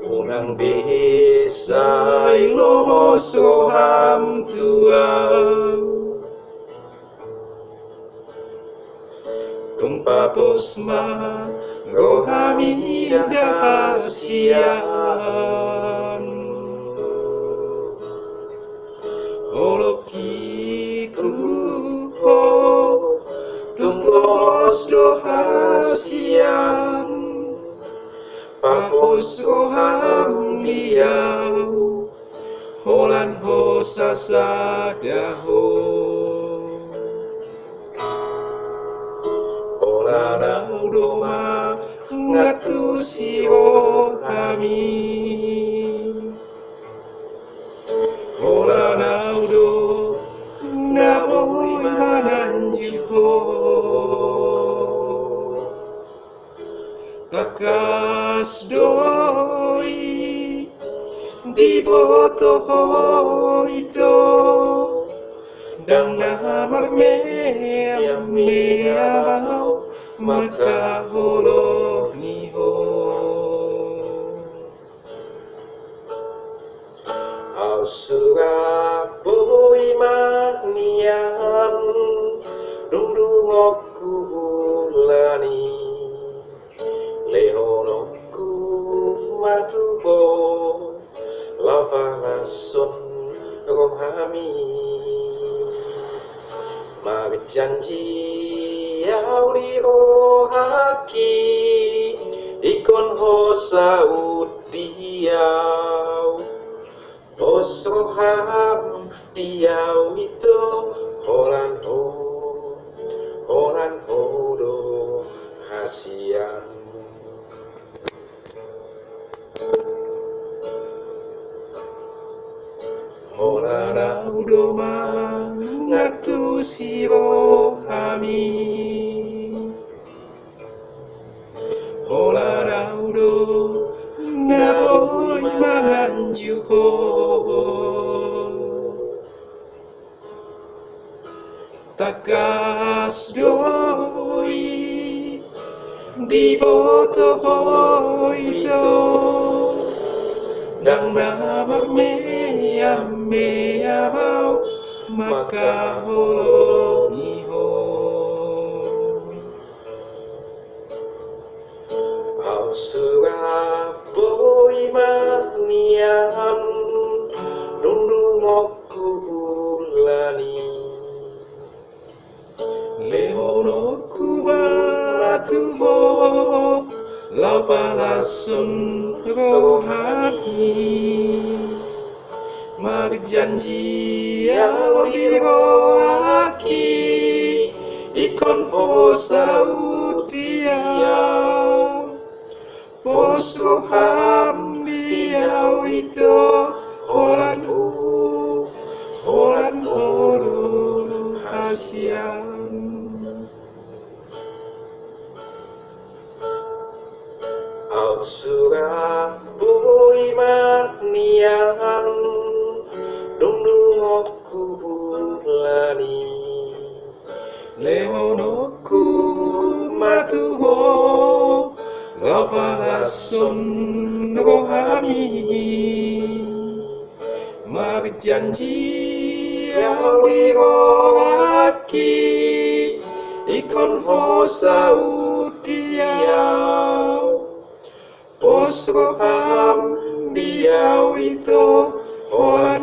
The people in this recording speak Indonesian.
Unang bisay lomos roham tuaw tumpapos ma rohami dahasian holokiku ho tumpos dohasian papos roham liau holan ho sasadaho holan doma ngatu siro kami holan do naboy mananjuho takas doi di boto ito dang namar meyaw makaholo niho au suraboy manian dungdungokku ulani lehonoku matubo lapalasun rohami magjanji yauri rohaki ikon hosa udiau bos roham diau itu holan hodo hasian holan doma ngatu siro kami holan do naboy manganjuho takas doi di boto ito dang namar meyaw makaholo niho au suraboy manian dungdungokku ulani lehonoku matubo lapalasun rohani magjanji yauri rohaki ikon posa utiau pos roham diau itu holan hodo hasian au suraboy manian dungdungokku ulani lehonoku matuho lapalasun rohami magjanji yauri rohaki ikon hosa utiau pos roham diau itu holan